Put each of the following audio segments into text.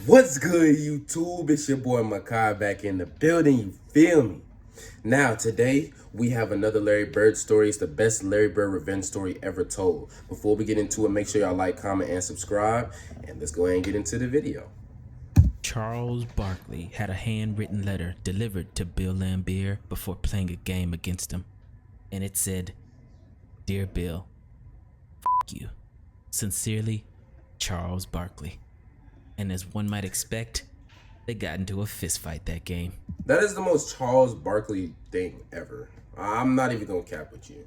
What's good, YouTube? It's your boy Mekhi back in the building, you feel me? Now, today, we have another Larry Bird story. It's the best Larry Bird revenge story ever told. Before we get into it, make sure y'all like, comment, and subscribe. And let's go ahead and get into the video. Charles Barkley had a handwritten letter delivered to Bill Laimbeer before playing a game against him. And it said, "Dear Bill, f*** you. Sincerely, Charles Barkley." And as one might expect, they got into a fist fight that game. That is the most Charles Barkley thing ever. I'm not even going to cap with you.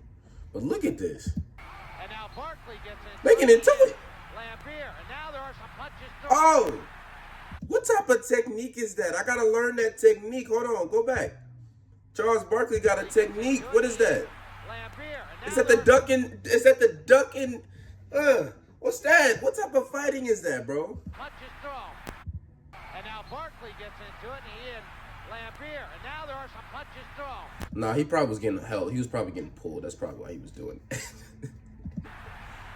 But look at this. And now Barkley gets in. They get into it. Laimbeer, and now there are some punches thrown. Oh! What type of technique is that? I got to learn that technique. Hold on, go back. Charles Barkley got a technique. What is that? Laimbeer, and now Is that the ducking? Is that the ducking? What's that? What type of fighting is that, bro? punches thrown. And now Barkley gets into it, and he and Laimbeer, and now there are some punches thrown. Nah, he probably was getting held. He was probably getting pulled. That's probably why he was doing it.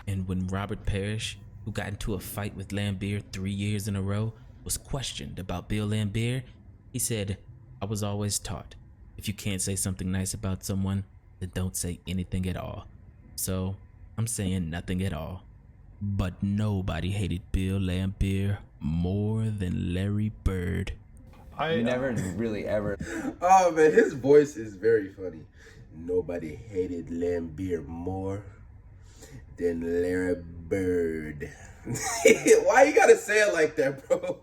And when Robert Parish, who got into a fight with Laimbeer 3 years in a row, was questioned about Bill Laimbeer, he said, "I was always taught, if you can't say something nice about someone, then don't say anything at all. So, I'm saying nothing at all." But nobody hated Bill Laimbeer more than Larry Bird. You never really ever. Oh man, his voice is very funny. Nobody hated Laimbeer more than Larry Bird. Why you gotta say it like that, bro?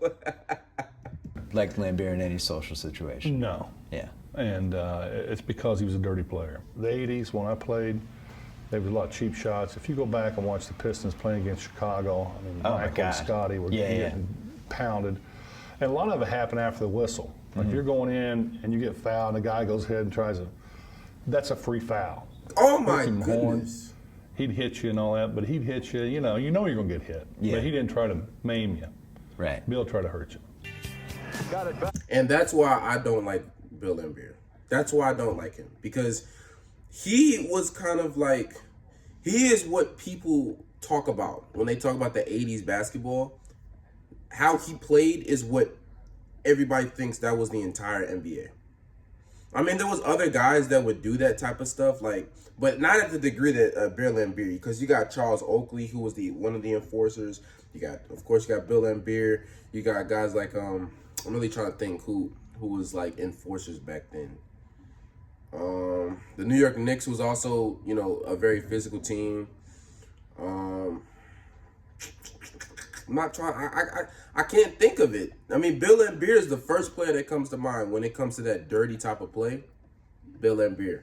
Like Laimbeer in any social situation. No. Yeah. And it's because he was a dirty player. The 80s, when I played, there was a lot of cheap shots. If you go back and watch the Pistons playing against Chicago, I mean, Oh my Michael God. and Scotty were Yeah, getting pounded. And a lot of it happened after the whistle. Like you're going in and you get fouled, and the guy goes ahead and tries to, that's a free foul. Oh my Ricky Mahorn, goodness. He'd hit you and all that, but he'd hit you, you know you're going to get hit. Yeah. But he didn't try to maim you. Right. Bill tried to hurt you. And that's why I don't like Bill Laimbeer. That's why I don't like him. Because he was kind of like, he is what people talk about when they talk about the 80s basketball. How he played is what everybody thinks that was the entire NBA. I mean, there was other guys that would do that type of stuff, like, but not at the degree that Bill Laimbeer, because you got Charles Oakley, who was one of the enforcers. You got, of course, you got Bill Laimbeer. You got guys like, I'm really trying to think who was like enforcers back then. The New York Knicks was also, a very physical team. I'm not trying. I can't think of it. I mean, Bill Laimbeer is the first player that comes to mind when it comes to that dirty type of play. Bill Laimbeer.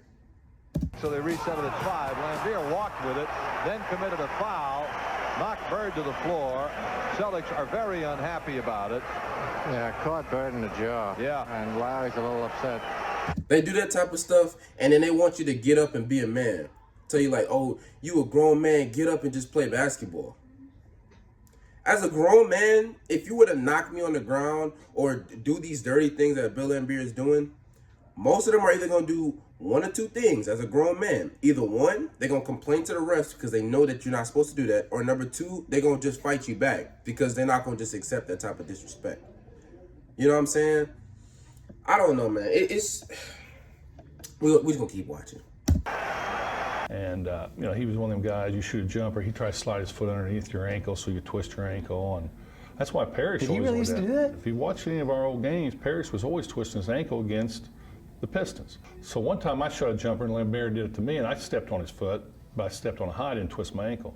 So they reset it at 5. Laimbeer walked with it, then committed a foul, knocked Bird to the floor. Celtics are very unhappy about it. Yeah, caught Bird in the jaw. Yeah. And Larry's a little upset. They do that type of stuff, and then they want you to get up and be a man. Tell you like, oh, you a grown man, get up and just play basketball. As a grown man, if you were to knock me on the ground or do these dirty things that Bill Laimbeer is doing, most of them are either going to do one or two things as a grown man. Either one, they're going to complain to the refs because they know that you're not supposed to do that. Or number two, they're going to just fight you back because they're not going to just accept that type of disrespect. You know what I'm saying? I don't know, man. We're just going to keep watching. And, he was one of them guys, you shoot a jumper, he tries to slide his foot underneath your ankle so you twist your ankle. And that's why Parish Did he always really was used to do that? If you watch any of our old games, Parish was always twisting his ankle against the Pistons. So one time I shot a jumper and Laimbeer did it to me, and I stepped on his foot, but I stepped on a high and twist my ankle.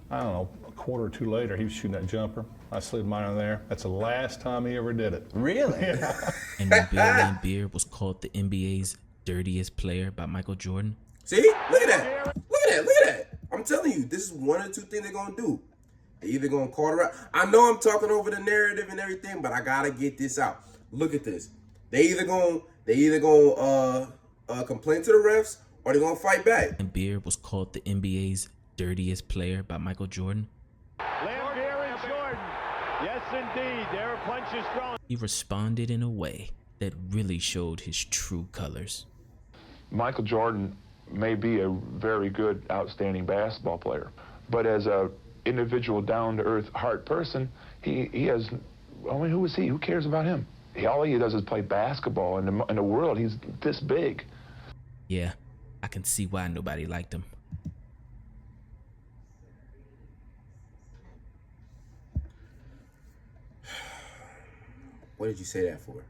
I don't know, a quarter or two later, he was shooting that jumper. I slid mine on there. That's the last time he ever did it. Really? Yeah. And when Bill Laimbeer was called the NBA's dirtiest player by Michael Jordan, See? Look at that. Look at that. Look at that. I'm telling you, this is one or two things they're going to do. They're either going to call it out. I know I'm talking over the narrative and everything, but I got to get this out. Look at this. They either going to complain to the refs or they're going to fight back. Laimbeer was called the NBA's dirtiest player by Michael Jordan, Laimbeer and Jordan. Yes, indeed. There are punches thrown. he responded in a way that really showed his true colors. Michael Jordan may be a very good, outstanding basketball player, but as a individual, down-to-earth, heart person, he has I mean, who is he? Who cares about him? All he does is play basketball. In the world, he's this big. Yeah, I can see why nobody liked him. What did you say that for?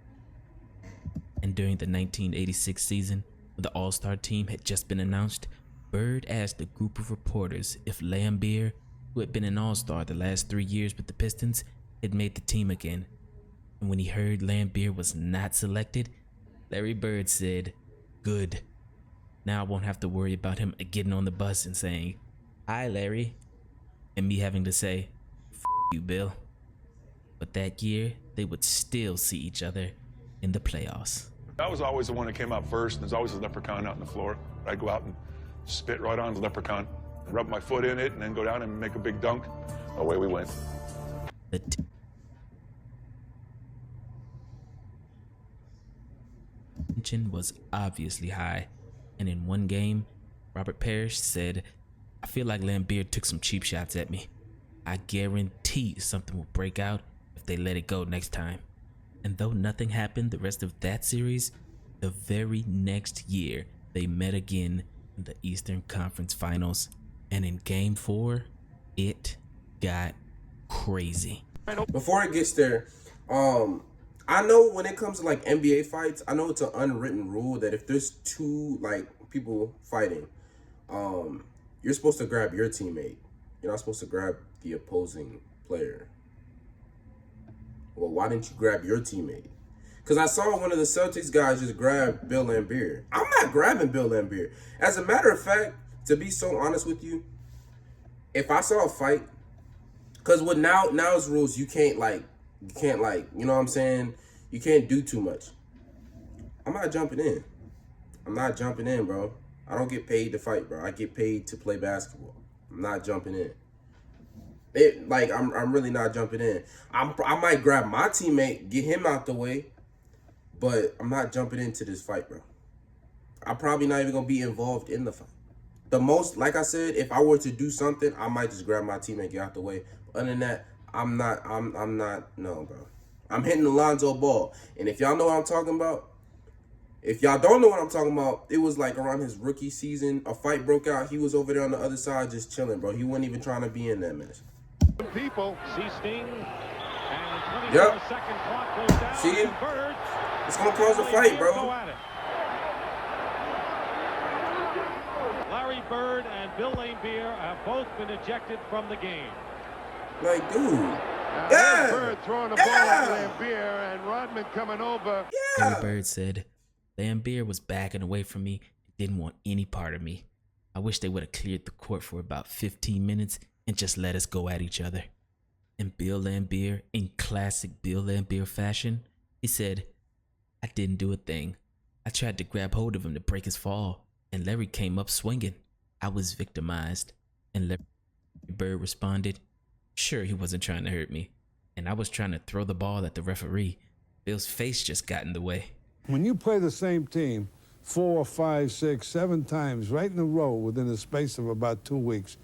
And during the 1986 season, when the All-Star team had just been announced, Bird asked a group of reporters if Lambier, who had been an All-Star the last 3 years with the Pistons, had made the team again. And when he heard Lambier was not selected, Larry Bird said, "Good. Now I won't have to worry about him getting on the bus and saying, 'Hi, Larry,' and me having to say, 'F you, Bill.'" But that year, they would still see each other in the playoffs. I was always the one that came out first, and there's always a leprechaun out on the floor. I'd go out and spit right on the leprechaun, rub my foot in it, and then go down and make a big dunk. Away we went. The tension was obviously high, and in one game, Robert Parish said, "I feel like Lambier took some cheap shots at me. I guarantee something will break out if they let it go next time." And though nothing happened the rest of that series, the very next year they met again in the Eastern Conference Finals, and in Game 4, it got crazy. Before it gets there, I know when it comes to like NBA fights, I know it's an unwritten rule that if there's two like people fighting, you're supposed to grab your teammate. You're not supposed to grab the opposing player. Well, why didn't you grab your teammate? Because I saw one of the Celtics guys just grab Bill Lambier. I'm not grabbing Bill Lambier. As a matter of fact, to be so honest with you, if I saw a fight, because with now's rules, you can't you know what I'm saying? You can't do too much. I'm not jumping in. I'm not jumping in, bro. I don't get paid to fight, bro. I get paid to play basketball. I'm not jumping in. I'm really not jumping in. I might grab my teammate, get him out the way, but I'm not jumping into this fight, bro. I'm probably not even gonna be involved in the fight. The most, like I said, if I were to do something, I might just grab my teammate, get out the way. But other than that, I'm not, no, bro. I'm hitting the Lonzo Ball. And if y'all know what I'm talking about, if y'all don't know what I'm talking about, it was like around his rookie season, a fight broke out. He was over there on the other side just chilling, bro. He wasn't even trying to be in that mess. People see Sting, and 24 Yep. second clock goes down. See it? Bird. It's gonna cause a fight, bro. Go at it. Larry Bird and Bill Lambier have both been ejected from the game. Like, dude. Yeah. Bird throwing the ball at Lambier and Rodman coming over. Larry Bird said, "Lambier was backing away from me and didn't want any part of me. I wish they would have cleared the court for about 15 minutes and just let us go at each other." And Bill Lambier, in classic Bill Lambier fashion, he said, "I didn't do a thing. I tried to grab hold of him to break his fall, and Larry came up swinging. I was victimized." And Larry Bird responded, "Sure, he wasn't trying to hurt me, and I was trying to throw the ball at the referee. Bill's face just got in the way." When you play the same team 4, 5, 6, 7 times right in a row within the space of about 2 weeks,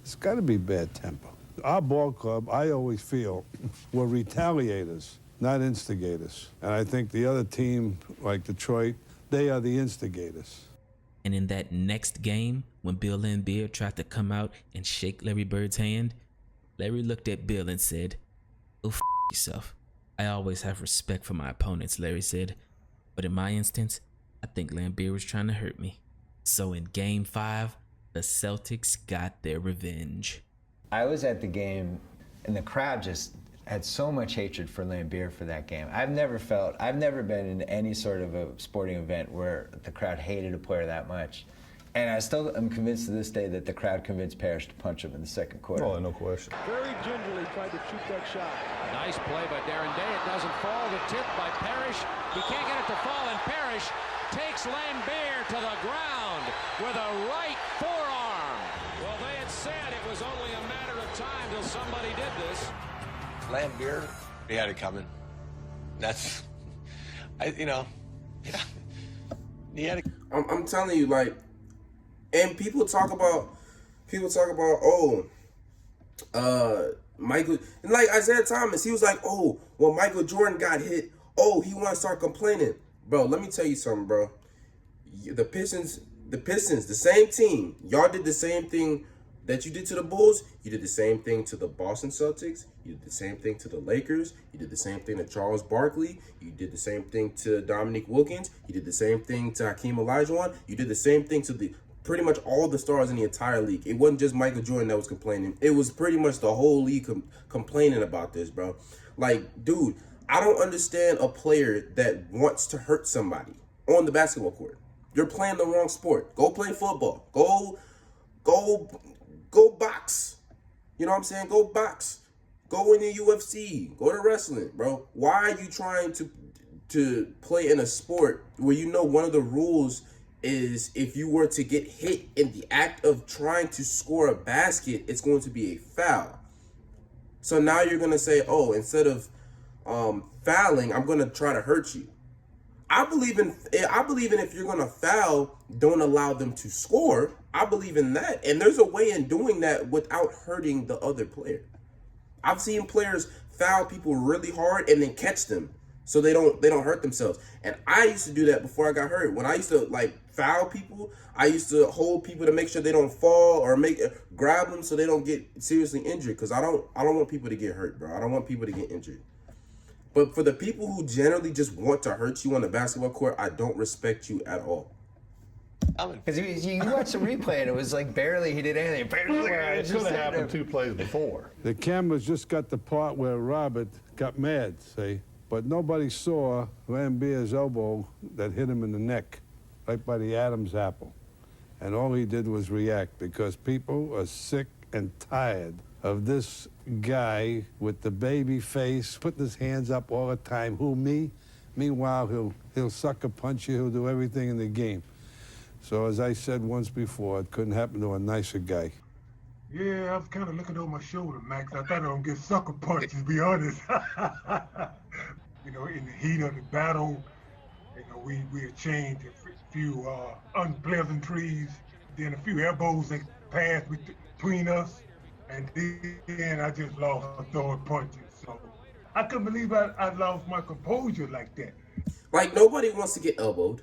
it's got to be bad temper. Our ball club, I always feel, were retaliators, not instigators. And I think the other team, like Detroit, they are the instigators. And in that next game, when Bill Lambier tried to come out and shake Larry Bird's hand, Larry looked at Bill and said, "Oh, f yourself. I always have respect for my opponents," Larry said. "But in my instance, I think Lambier was trying to hurt me." So in Game 5, the Celtics got their revenge. I was at the game, and the crowd just had so much hatred for Lambier for that game. I've never been in any sort of a sporting event where the crowd hated a player that much. And I still am convinced to this day that the crowd convinced Parish to punch him in the second quarter. Oh, no question. Very gingerly tried to shoot that shot. Nice play by Darren Day. It doesn't fall. The tip by Parish. He can't get it to fall, and Parish takes Lambier to the ground with a right forearm. Well, they had said it was only a matter of time till somebody did this. Lambier, he had it coming. That's, he had it. I'm telling you, like, and people talk about, Michael, and like Isaiah Thomas, he was like, oh, well, Michael Jordan got hit. Oh, he want to start complaining. Bro, let me tell you something, bro. The Pistons, the same team. Y'all did the same thing that you did to the Bulls. You did the same thing to the Boston Celtics. You did the same thing to the Lakers. You did the same thing to Charles Barkley. You did the same thing to Dominique Wilkins. You did the same thing to Hakeem Olajuwon. You did the same thing to the pretty much all the stars in the entire league. It wasn't just Michael Jordan that was complaining. It was pretty much the whole league complaining about this, bro. Like, dude, I don't understand a player that wants to hurt somebody on the basketball court. You're playing the wrong sport. Go play football. Go box. You know what I'm saying? Go box. Go in the UFC. Go to wrestling, bro. Why are you trying to play in a sport where you know one of the rules is if you were to get hit in the act of trying to score a basket, it's going to be a foul. So now you're going to say, oh, instead of fouling, I'm going to try to hurt you. I believe in if you're going to foul, don't allow them to score. I believe in that. And there's a way in doing that without hurting the other player. I've seen players foul people really hard and then catch them so they don't hurt themselves. And I used to do that before I got hurt. When I used to like foul people, I used to hold people to make sure they don't fall or grab them so they don't get seriously injured, because I don't want people to get hurt, bro. I don't want people to get injured. But for the people who generally just want to hurt you on the basketball court, I don't respect you at all. Because you watch the replay and it was like barely he did anything. It could have happened 2 plays before. The cameras just got the part where Robert got mad, see? But nobody saw Lambier's elbow that hit him in the neck, right by the Adam's apple. And all he did was react, because people are sick and tired of this guy with the baby face, putting his hands up all the time. Who, me? Meanwhile, he'll sucker punch you, he'll do everything in the game. So as I said once before, it couldn't happen to a nicer guy. Yeah, I was kind of looking over my shoulder, Max. I thought I was going to get sucker punched, to be honest. You know, in the heat of the battle, you know, we exchanged a few unpleasantries, then a few elbows that passed between us, and then I just lost throwing punches. So I couldn't believe I lost my composure like that. Like, nobody wants to get elbowed.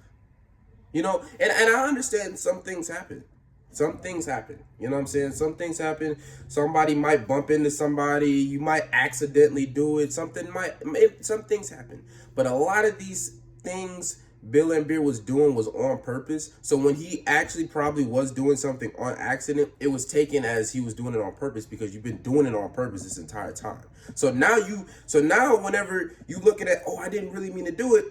You know, and I understand some things happen. Some things happen. You know what I'm saying? Some things happen. Somebody might bump into somebody. You might accidentally do it. Some things happen. But a lot of these things Bill Laimbeer was doing was on purpose. So when he actually probably was doing something on accident, it was taken as he was doing it on purpose, because you've been doing it on purpose this entire time. So now whenever you look at it, oh, I didn't really mean to do it,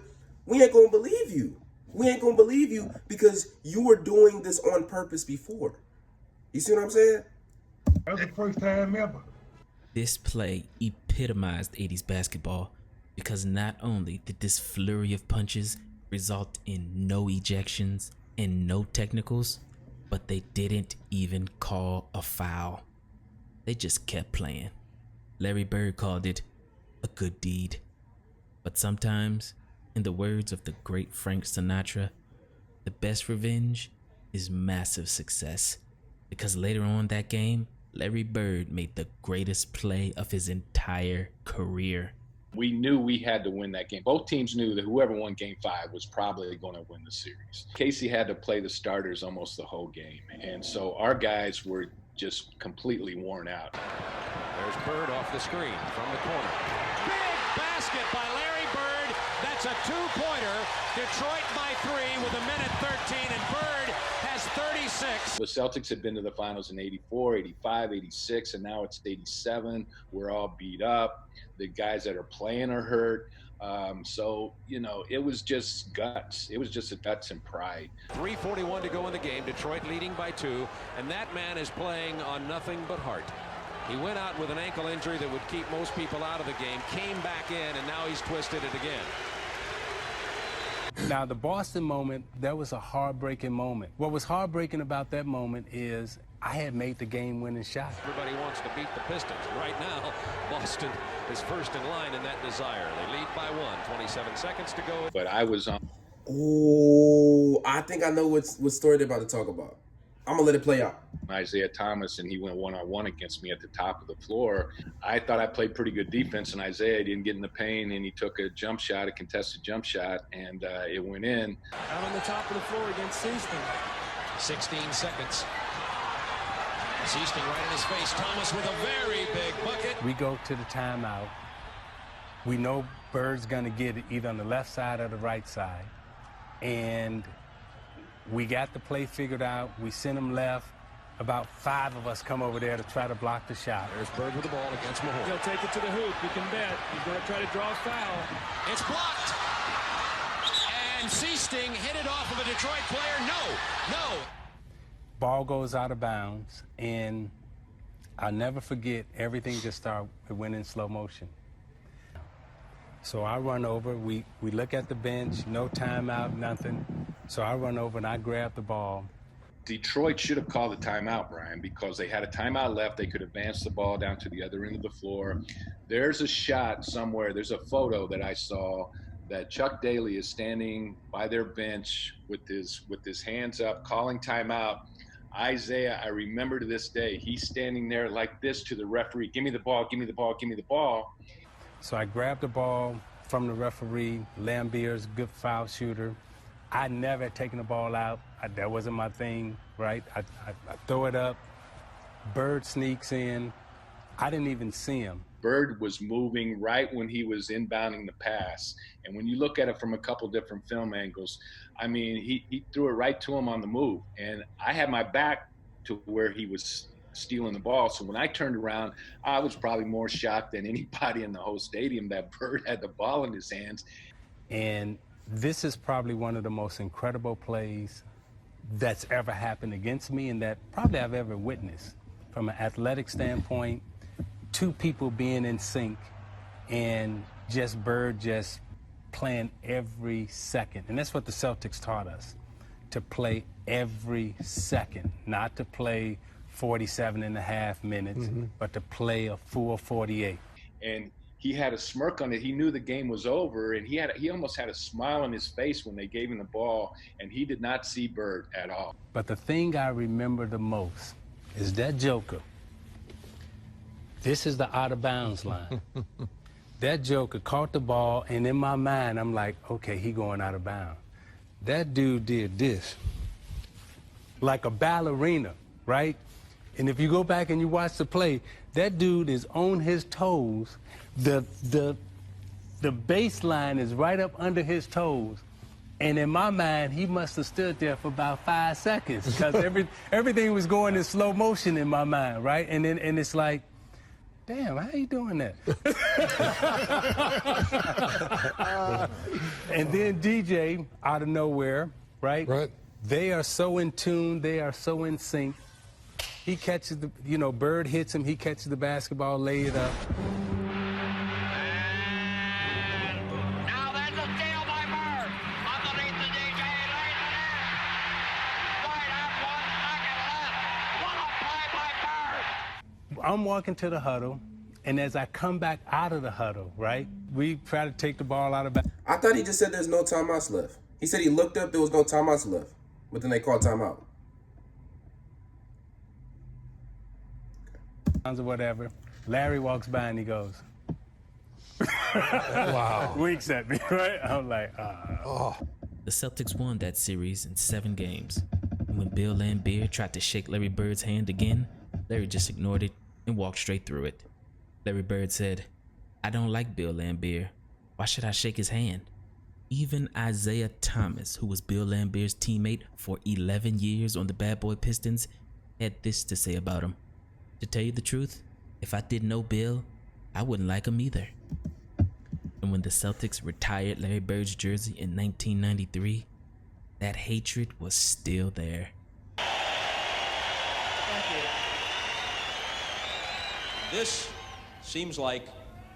we ain't gonna believe you. We ain't gonna believe you because you were doing this on purpose before. You see what I'm saying? That was the first time ever. This play epitomized 80s basketball, because not only did this flurry of punches result in no ejections and no technicals, but they didn't even call a foul. They just kept playing. Larry Bird called it a good deed. But sometimes, in the words of the great Frank Sinatra, the best revenge is massive success, because later on that game, Larry Bird made the greatest play of his entire career. We knew we had to win that game. Both teams knew that whoever won Game 5 was probably going to win the series. Casey had to play the starters almost the whole game, and so our guys were just completely worn out. There's Bird off the screen from the corner. Big basket by Larry Bird. That's a two-pointer. Detroit by 3 with a minute 13, and Bird has 36. The Celtics had been to the finals in 84, 85, 86, and now it's 87. We're all beat up. The guys that are playing are hurt. So, you know, it was just guts. It was just a guts and pride. 3:41 to go in the game. Detroit leading by 2, and that man is playing on nothing but heart. He went out with an ankle injury that would keep most people out of the game, came back in, and now he's twisted it again. Now, the Boston moment, that was a heartbreaking moment. What was heartbreaking about that moment is I had made the game-winning shot. Everybody wants to beat the Pistons. Right now, Boston is first in line in that desire. They lead by 1, 27 seconds to go. But I was on. Oh, I think I know what story they're about to talk about. I'm gonna let it play out. Isaiah Thomas, and he went one-on-one against me at the top of the floor. I thought I played pretty good defense, and Isaiah didn't get in the paint, and he took a jump shot, a contested jump shot, and it went in. Out on the top of the floor against Seaston. 16 seconds. Seaston right in his face. Thomas with a very big bucket. We go to the timeout. We know Bird's gonna get it either on the left side or the right side. And we got the play figured out. We sent him left. About 5 of us come over there to try to block the shot. There's Bird with the ball against Mahone. He'll take it to the hoop. You can bet. He's going to try to draw a foul. It's blocked. And Seaston hit it off of a Detroit player. No. Ball goes out of bounds, and I'll never forget, everything just went in slow motion. So I run over, we look at the bench, no timeout, nothing. So I run over and I grab the ball. Detroit should have called a timeout, Brian, because they had a timeout left. They could advance the ball down to the other end of the floor. There's a shot somewhere, there's a photo that I saw that Chuck Daly is standing by their bench with his hands up, calling timeout. Isaiah, I remember to this day, he's standing there like this to the referee, give me the ball, give me the ball, give me the ball. So I grabbed the ball from the referee. Lambier's a good foul shooter. I never had taken the ball out. That wasn't my thing, right? I throw it up. Bird sneaks in. I didn't even see him. Bird was moving right when he was inbounding the pass. And when you look at it from a couple different film angles, I mean, he threw it right to him on the move. And I had my back to where he was stealing the ball. So when I turned around, I was probably more shocked than anybody in the whole stadium that Bird had the ball in his hands. And this is probably one of the most incredible plays that's ever happened against me and that probably I've ever witnessed. From an athletic standpoint, 2 people being in sync and just Bird just playing every second. And that's what the Celtics taught us, to play every second, not to play 47 and a half minutes, but to play a full 48. And he had a smirk on it. He knew the game was over, and he almost had a smile on his face when they gave him the ball, and he did not see Bird at all. But the thing I remember the most is that Joker. This is the out of bounds line. That Joker caught the ball, and in my mind, I'm like, okay, he going out of bounds. That dude did this, like a ballerina, right? And if you go back and you watch the play, that dude is on his toes. The baseline is right up under his toes. And in my mind, he must have stood there for about 5 seconds because everything was going in slow motion in my mind, right? And it's like, damn, how you doing that? And then DJ, out of nowhere, right? Right. They are so in tune, they are so in sync. He catches the, Bird hits him, he catches the basketball, lay it up. Now there's a steal by Bird. Underneath the DJ, lays it in. Right at 1 second left. What a play by Bird. I'm walking to the huddle, and as I come back out of the huddle, right, we try to take the ball out of back. I thought he just said there's no timeouts left. He said he looked up, there was no timeouts left. But then they called timeout. Or whatever. Larry walks by and he goes, wow. Winks at me, right? I'm like, The Celtics won that series in 7 games. And when Bill Laimbeer tried to shake Larry Bird's hand again, Larry just ignored it and walked straight through it. Larry Bird said, I don't like Bill Laimbeer. Why should I shake his hand? Even Isaiah Thomas, who was Bill Laimbeer's teammate for 11 years on the Bad Boy Pistons, had this to say about him. To tell you the truth, if I didn't know Bill, I wouldn't like him either. And when the Celtics retired Larry Bird's jersey in 1993, that hatred was still there. Thank you. This seems like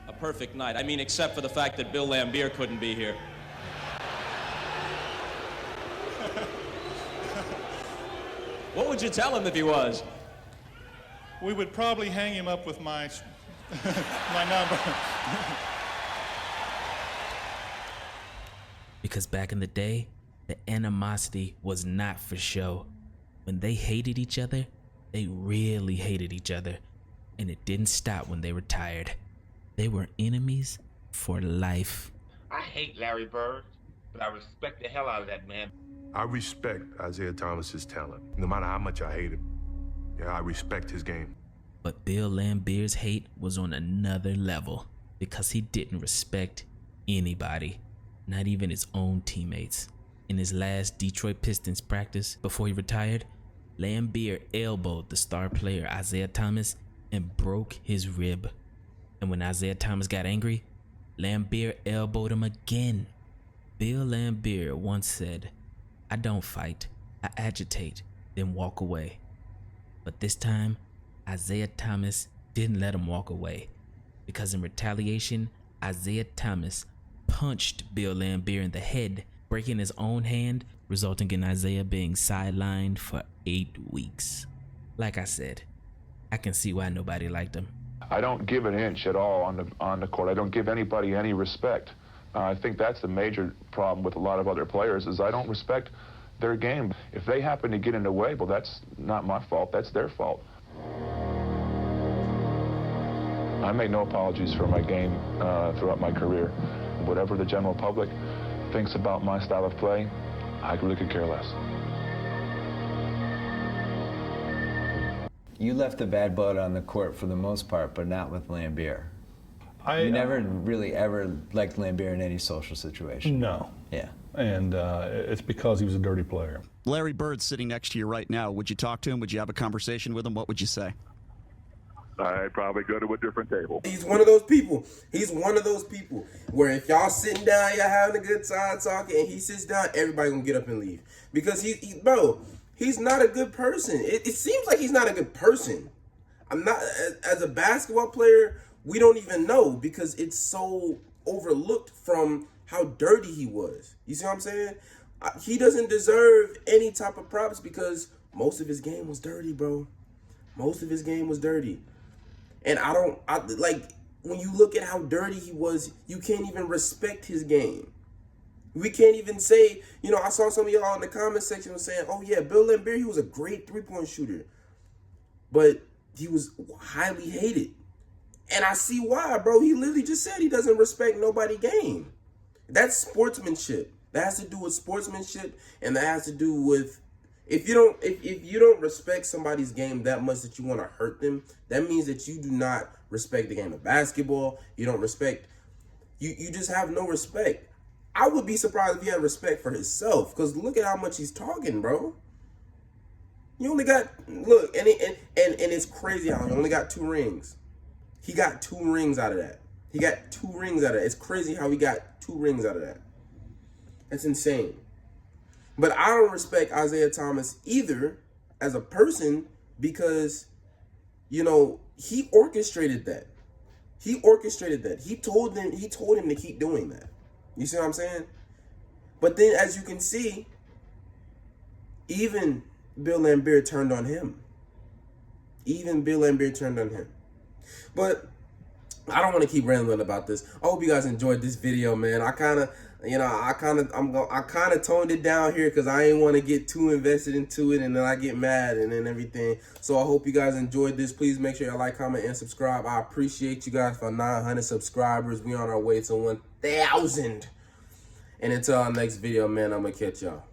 a perfect night. I mean, except for the fact that Bill Laimbeer couldn't be here. What would you tell him if he was? We would probably hang him up with my number. Because back in the day, the animosity was not for show. When they hated each other, they really hated each other. And it didn't stop when they retired. They were enemies for life. I hate Larry Bird, but I respect the hell out of that man. I respect Isaiah Thomas's talent, no matter how much I hate him. Yeah, I respect his game. But Bill Laimbeer's hate was on another level because he didn't respect anybody, not even his own teammates. In his last Detroit Pistons practice before he retired, Laimbeer elbowed the star player Isaiah Thomas and broke his rib. And when Isaiah Thomas got angry, Laimbeer elbowed him again. Bill Laimbeer once said, "I don't fight, I agitate, then walk away." But this time, Isaiah Thomas didn't let him walk away, because in retaliation, Isaiah Thomas punched Bill Laimbeer in the head, breaking his own hand, resulting in Isaiah being sidelined for 8 weeks. Like I said, I can see why nobody liked him. I don't give an inch at all on the court. I don't give anybody any respect. I think that's the major problem with a lot of other players is I don't respect their game. If they happen to get in the way, well, that's not my fault. That's their fault. I make no apologies for my game throughout my career. Whatever the general public thinks about my style of play, I really could care less. You left the bad blood on the court for the most part, but not with Laimbeer. You never really ever liked Laimbeer in any social situation. No. Yeah. And it's because he was a dirty player. Larry Bird's sitting next to you right now. Would you talk to him? Would you have a conversation with him? What would you say? I'd probably go to a different table. He's one of those people. He's one of those people where if y'all sitting down, y'all having a good time talking, and he sits down, everybody gonna get up and leave. Because he's not a good person. It seems like he's not a good person. I'm not, as a basketball player, we don't even know because it's so overlooked from how dirty he was. You see what I'm saying? He doesn't deserve any type of props because most of his game was dirty, bro. Most of his game was dirty. And like, when you look at how dirty he was, you can't even respect his game. We can't even say, I saw some of y'all in the comment section was saying, oh yeah, Bill Laimbeer, he was a great three-point shooter. But he was highly hated. And I see why, bro. He literally just said he doesn't respect nobody's game. That's sportsmanship. That has to do with sportsmanship, and that has to do with if you don't respect somebody's game that much that you want to hurt them, that means that you do not respect the game of basketball. You don't respect, you just have no respect. I would be surprised if he had respect for himself, because look at how much he's talking, bro. You only got, look, and it's crazy how he only got 2 rings. He got 2 rings out of that. He got 2 rings out of that. It's crazy how he got 2 rings out of that. That's insane. But I don't respect Isaiah Thomas either as a person because, he orchestrated that. He orchestrated that. He told him to keep doing that. You see what I'm saying? But then, as you can see, even Bill Laimbeer turned on him. Even Bill Laimbeer turned on him. But I don't want to keep rambling about this. I hope you guys enjoyed this video, man. I kind of toned it down here because I ain't want to get too invested into it and then I get mad and then everything. So I hope you guys enjoyed this. Please make sure you like, comment, and subscribe. I appreciate you guys for 900 subscribers. We on our way to 1,000. And until our next video, man, I'm going to catch y'all.